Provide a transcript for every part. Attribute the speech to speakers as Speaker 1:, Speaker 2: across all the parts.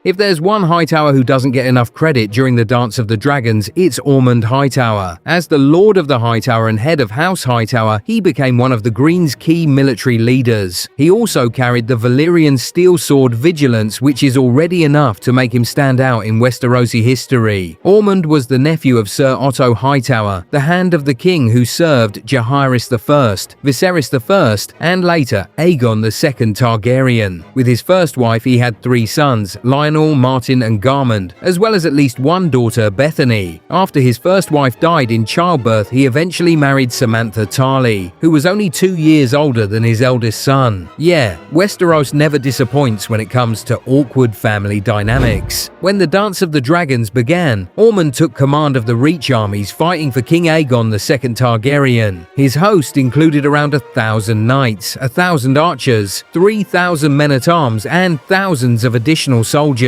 Speaker 1: If there's one Hightower who doesn't get enough credit during the Dance of the Dragons, it's Ormund Hightower. As the Lord of the Hightower and head of House Hightower, he became one of the Green's key military leaders. He also carried the Valyrian steel sword Vigilance, which is already enough to make him stand out in Westerosi history. Ormund was the nephew of Sir Otto Hightower, the Hand of the King who served Jaehaerys I, Viserys I, and later Aegon II Targaryen. With his first wife, he had 3 sons, Lionel, Martin, and Garmund, as well as at least one daughter, Bethany. After his first wife died in childbirth, he eventually married Samantha Tarly, who was only 2 years older than his eldest son. Yeah, Westeros never disappoints when it comes to awkward family dynamics. When the Dance of the Dragons began, Ormund took command of the Reach armies fighting for King Aegon II Targaryen. His host included around 1,000 knights, 1,000 archers, 3,000 men-at-arms, and thousands of additional soldiers.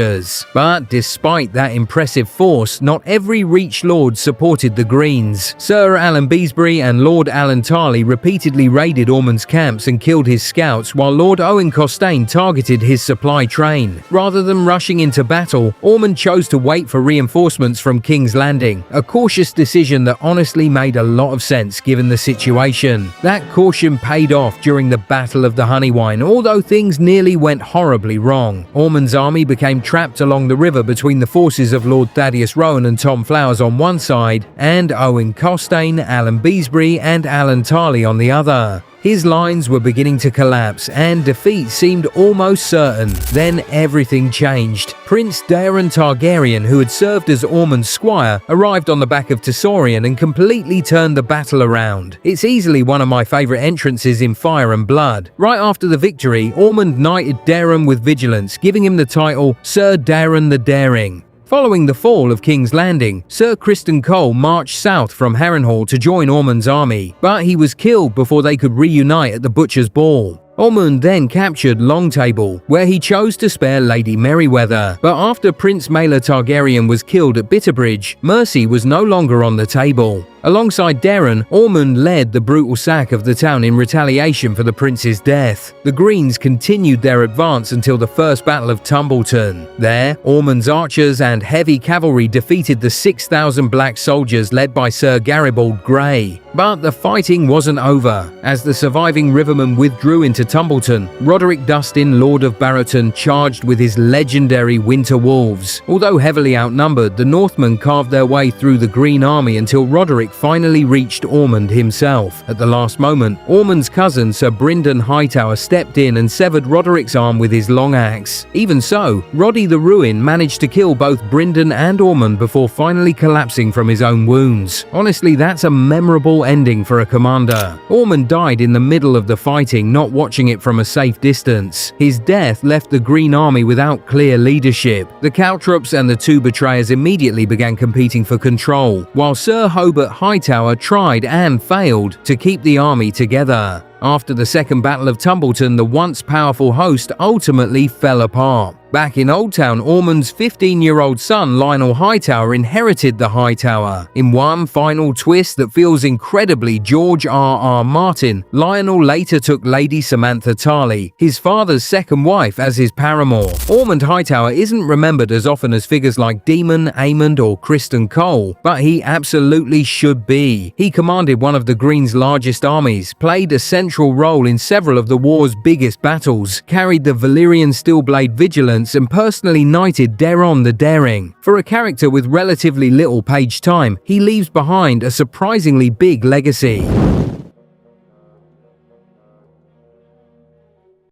Speaker 1: But despite that impressive force, not every Reach Lord supported the Greens. Sir Alan Beesbury and Lord Alan Tarly repeatedly raided Ormund's camps and killed his scouts, while Lord Owen Costain targeted his supply train. Rather than rushing into battle, Ormund chose to wait for reinforcements from King's Landing, a cautious decision that honestly made a lot of sense given the situation. That caution paid off during the Battle of the Honeywine, although things nearly went horribly wrong. Ormund's army became trapped along the river between the forces of Lord Thaddeus Rowan and Tom Flowers on one side, and Owen Costain, Alan Beesbury, and Alan Tarly on the other. His lines were beginning to collapse, and defeat seemed almost certain. Then everything changed. Prince Daeron Targaryen, who had served as Ormund's squire, arrived on the back of Tessorian and completely turned the battle around. It's easily one of my favourite entrances in Fire and Blood. Right after the victory, Ormund knighted Daeron with Vigilance, giving him the title Sir Daeron the Daring. Following the fall of King's Landing, Sir Criston Cole marched south from Harrenhal to join Ormund's army, but he was killed before they could reunite at the Butcher's Ball. Ormund then captured Longtable, where he chose to spare Lady Merryweather, but after Prince Maelor Targaryen was killed at Bitterbridge, mercy was no longer on the table. Alongside Daeron, Ormund led the brutal sack of the town in retaliation for the prince's death. The Greens continued their advance until the First Battle of Tumbleton. There, Ormund's archers and heavy cavalry defeated the 6,000 black soldiers led by Sir Garibald Grey. But the fighting wasn't over. As the surviving rivermen withdrew into Tumbleton, Roderick Dustin, Lord of Barrowton, charged with his legendary Winter Wolves. Although heavily outnumbered, the Northmen carved their way through the Green Army until Roderick finally reached Ormund himself. At the last moment, Ormund's cousin Sir Brynden Hightower stepped in and severed Roderick's arm with his long axe. Even so, Roddy the Ruin managed to kill both Brynden and Ormund before finally collapsing from his own wounds. Honestly, that's a memorable ending for a commander. Ormund died in the middle of the fighting, not watching it from a safe distance. His death left the Green Army without clear leadership. The Caltrops and the 2 betrayers immediately began competing for control, while Sir Hobart Hightower tried and failed to keep the army together. After the Second Battle of Tumbleton, the once powerful host ultimately fell apart. Back in Oldtown, Ormund's 15-year-old son Lionel Hightower inherited the High Tower. In one final twist that feels incredibly George R.R. Martin, Lionel later took Lady Samantha Tarly, his father's second wife, as his paramour. Ormund Hightower isn't remembered as often as figures like Daemon, Aemond, or Criston Cole, but he absolutely should be. He commanded one of the Green's largest armies, played a central role in several of the war's biggest battles, carried the Valyrian Steelblade Vigilance, and personally knighted Daeron the Daring. For a character with relatively little page time, he leaves behind a surprisingly big legacy.